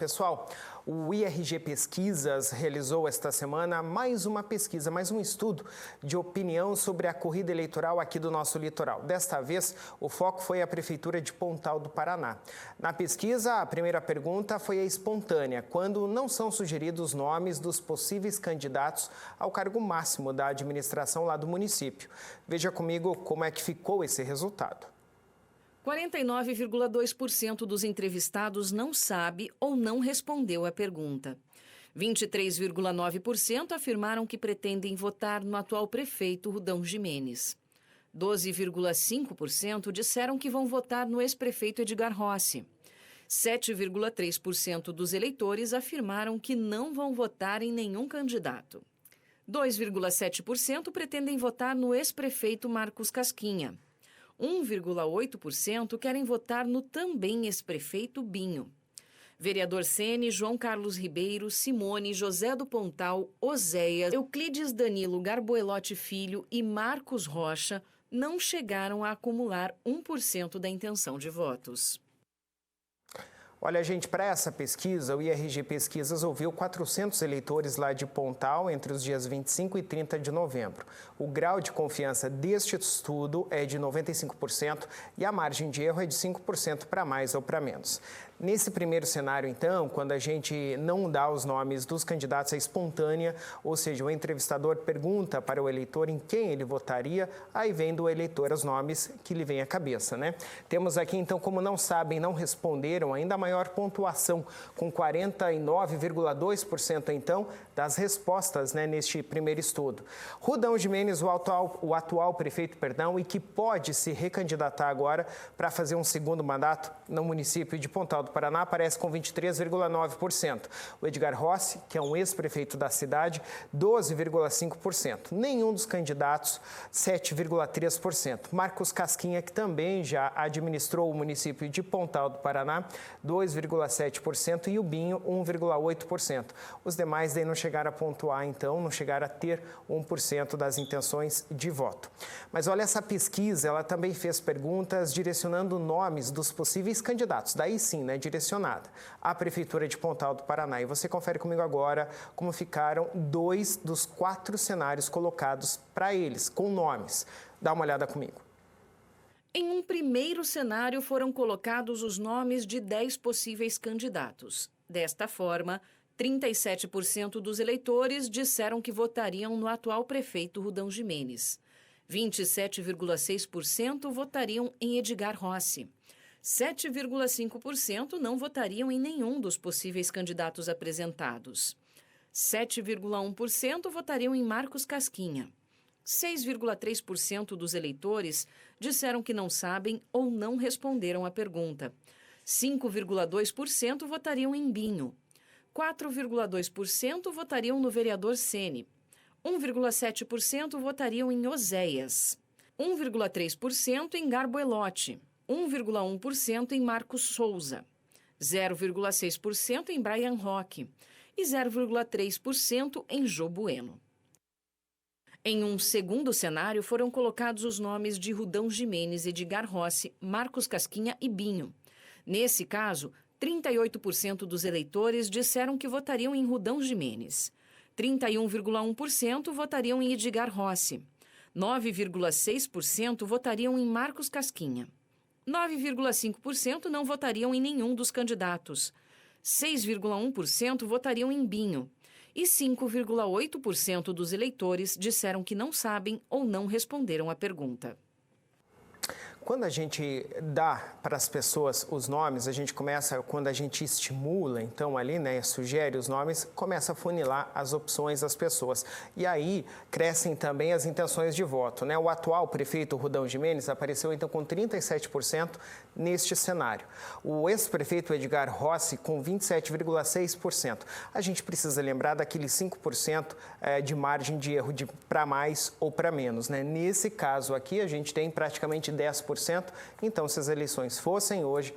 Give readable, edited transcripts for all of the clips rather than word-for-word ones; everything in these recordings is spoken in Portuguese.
Pessoal, o IRG Pesquisas realizou esta semana mais uma pesquisa, mais um estudo de opinião sobre a corrida eleitoral aqui do nosso litoral. Desta vez, o foco foi a Prefeitura de Pontal do Paraná. Na pesquisa, a primeira pergunta foi a espontânea, quando não são sugeridos nomes dos possíveis candidatos ao cargo máximo da administração lá do município. Veja comigo como é que ficou esse resultado. 49,2% dos entrevistados não sabe ou não respondeu à pergunta. 23,9% afirmaram que pretendem votar no atual prefeito Rudão Gimenez. 12,5% disseram que vão votar no ex-prefeito Edgar Rossi. 7,3% dos eleitores afirmaram que não vão votar em nenhum candidato. 2,7% pretendem votar no ex-prefeito Marcos Casquinha. 1,8% querem votar no também ex-prefeito Binho. Vereador Ceni, João Carlos Ribeiro, Simone, José do Pontal, Oséias, Euclides Danilo Garboelotti Filho e Marcos Rocha não chegaram a acumular 1% da intenção de votos. Olha, gente, para essa pesquisa, o IRG Pesquisas ouviu 400 eleitores lá de Pontal entre os dias 25 e 30 de novembro. O grau de confiança deste estudo é de 95% e a margem de erro é de 5% para mais ou para menos. Nesse primeiro cenário, então, quando a gente não dá os nomes dos candidatos à espontânea, ou seja, o entrevistador pergunta para o eleitor em quem ele votaria, aí vem do eleitor os nomes que lhe vem à cabeça, né? Temos aqui, então, como não sabem, não responderam, ainda a maior pontuação, com 49,2%, então, das respostas, né, neste primeiro estudo. Rudão Gimenez, o atual prefeito, e que pode se recandidatar agora para fazer um segundo mandato no município de Pontal do Paraná, aparece com 23,9%. O Edgar Rossi, que é um ex-prefeito da cidade, 12,5%. Nenhum dos candidatos, 7,3%. Marcos Casquinha, que também já administrou o município de Pontal do Paraná, 2,7%. E o Binho, 1,8%. Os demais daí não chegaram a pontuar, então, não chegaram a ter 1% das intenções de voto. Mas olha, essa pesquisa, ela também fez perguntas direcionando nomes dos possíveis candidatos. Daí sim, né, direcionada à Prefeitura de Pontal do Paraná. E você confere comigo agora como ficaram 2 dos 4 cenários colocados para eles, com nomes. Dá uma olhada comigo. Em um primeiro cenário foram colocados os nomes de 10 possíveis candidatos. Desta forma, 37% dos eleitores disseram que votariam no atual prefeito Rudão Gimenez. 27,6% votariam em Edgar Rossi. 7,5% não votariam em nenhum dos possíveis candidatos apresentados. 7,1% votariam em Marcos Casquinha. 6,3% dos eleitores disseram que não sabem ou não responderam à pergunta. 5,2% votariam em Binho. 4,2% votariam no vereador Ceni. 1,7% votariam em Oséias. 1,3% em Garboelotti. 1,1% em Marcos Souza, 0,6% em Brian Roque e 0,3% em Jô Bueno. Em um segundo cenário, foram colocados os nomes de Rudão Gimenez, Edgar Rossi, Marcos Casquinha e Binho. Nesse caso, 38% dos eleitores disseram que votariam em Rudão Gimenez. 31,1% votariam em Edgar Rossi. 9,6% votariam em Marcos Casquinha. 9,5% não votariam em nenhum dos candidatos. 6,1% votariam em Binho. E 5,8% dos eleitores disseram que não sabem ou não responderam à pergunta. Quando a gente dá para as pessoas os nomes, a gente começa, quando a gente estimula, então ali, né, sugere os nomes, começa a funilar as opções das pessoas. E aí crescem também as intenções de voto, né? O atual prefeito Rudão Gimenez apareceu então com 37% neste cenário. O ex-prefeito Edgar Rossi com 27,6%. A gente precisa lembrar daqueles 5% de margem de erro para mais ou para menos, né? Nesse caso aqui, a gente tem praticamente 10%. 10%. Então, se as eleições fossem hoje,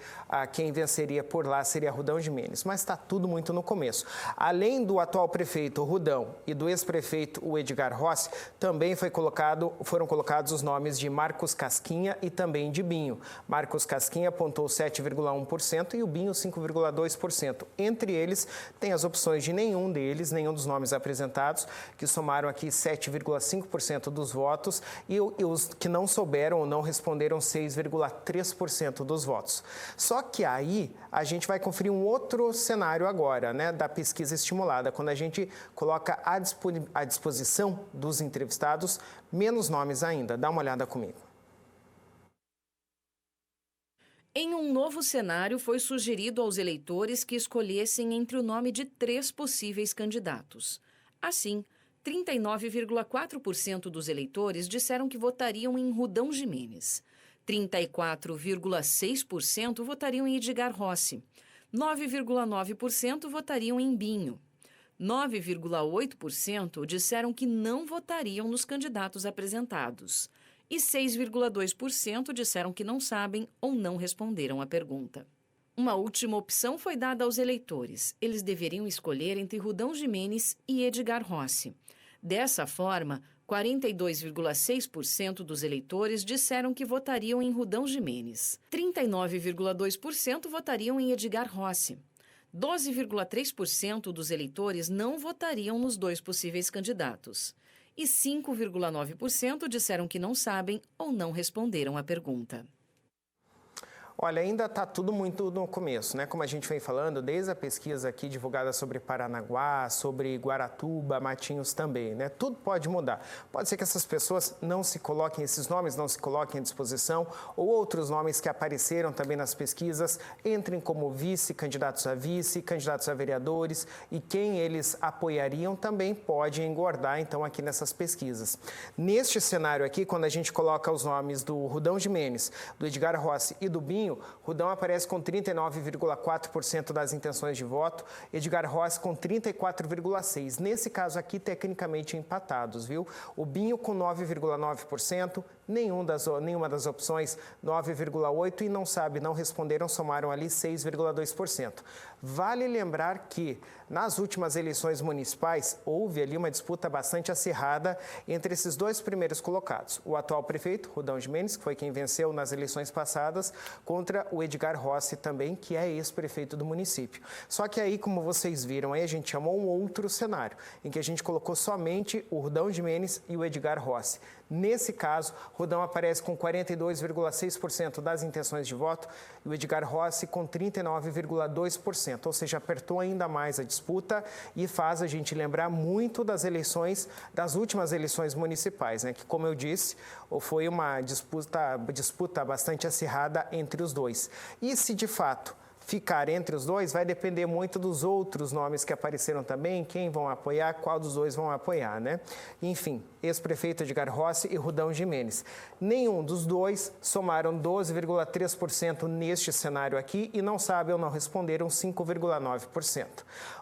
quem venceria por lá seria Rudão de Menezes. Mas está tudo muito no começo. Além do atual prefeito Rudão e do ex-prefeito o Edgar Rossi, também foram colocados os nomes de Marcos Casquinha e também de Binho. Marcos Casquinha apontou 7,1% e o Binho 5,2%. Entre eles, tem as opções de nenhum dos nomes apresentados, que somaram aqui 7,5% dos votos e os que não souberam ou não responderam 6,3% dos votos. Só que aí a gente vai conferir um outro cenário agora, né, da pesquisa estimulada, quando a gente coloca à disposição dos entrevistados menos nomes ainda. Dá uma olhada comigo. Em um novo cenário, foi sugerido aos eleitores que escolhessem entre o nome de 3 possíveis candidatos. Assim, 39,4% dos eleitores disseram que votariam em Rudão de Menezes. 34,6% votariam em Edgar Rossi. 9,9% votariam em Binho. 9,8% disseram que não votariam nos candidatos apresentados. E 6,2% disseram que não sabem ou não responderam à pergunta. Uma última opção foi dada aos eleitores. Eles deveriam escolher entre Rudão de Menezes e Edgar Rossi. Dessa forma, 42,6% dos eleitores disseram que votariam em Rudão de Menezes. 39,2% votariam em Edgar Rossi. 12,3% dos eleitores não votariam nos 2 possíveis candidatos. E 5,9% disseram que não sabem ou não responderam à pergunta. Olha, ainda está tudo muito no começo, né? Como a gente vem falando, desde a pesquisa aqui divulgada sobre Paranaguá, sobre Guaratuba, Matinhos também, né? Tudo pode mudar. Pode ser que essas pessoas não se coloquem, esses nomes não se coloquem à disposição, ou outros nomes que apareceram também nas pesquisas entrem como vice, candidatos a vereadores, e quem eles apoiariam também pode engordar, então, aqui nessas pesquisas. Neste cenário aqui, quando a gente coloca os nomes do Rudão de Menezes, do Edgar Rossi e do Binho, Rudão aparece com 39,4% das intenções de voto, Edgar Rossi com 34,6%. Nesse caso aqui, tecnicamente empatados, viu? O Binho com 9,9%, nenhuma das opções 9,8% e não responderam, somaram ali 6,2%. Vale lembrar que nas últimas eleições municipais houve ali uma disputa bastante acirrada entre esses 2 primeiros colocados. O atual prefeito, Rudão de Menezes, que foi quem venceu nas eleições passadas, contra o Edgar Rossi também, que é ex-prefeito do município. Só que aí, como vocês viram, aí a gente chamou um outro cenário, em que a gente colocou somente o Rudão de Menezes e o Edgar Rossi. Nesse caso, Rudão aparece com 42,6% das intenções de voto e o Edgar Rossi com 39,2%, ou seja, apertou ainda mais a disputa e faz a gente lembrar muito das últimas eleições municipais, né? Que, como eu disse, foi uma disputa bastante acirrada entre os dois. E se de fato ficar entre os dois, vai depender muito dos outros nomes que apareceram também, quem vão apoiar, qual dos dois vão apoiar, né? Enfim, ex-prefeito Edgar Rossi e Rudão de Menezes. Nenhum dos dois somaram 12,3% neste cenário aqui e não sabem ou não responderam 5,9%.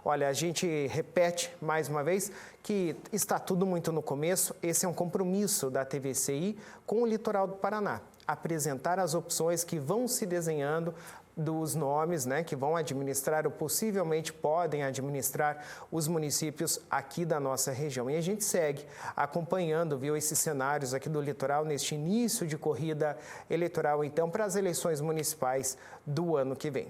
Olha, a gente repete mais uma vez que está tudo muito no começo. Esse é um compromisso da TVCI com o litoral do Paraná. Apresentar as opções que vão se desenhando dos nomes, né, que vão administrar ou possivelmente podem administrar os municípios aqui da nossa região. E a gente segue acompanhando, viu, esses cenários aqui do litoral neste início de corrida eleitoral, então, para as eleições municipais do ano que vem.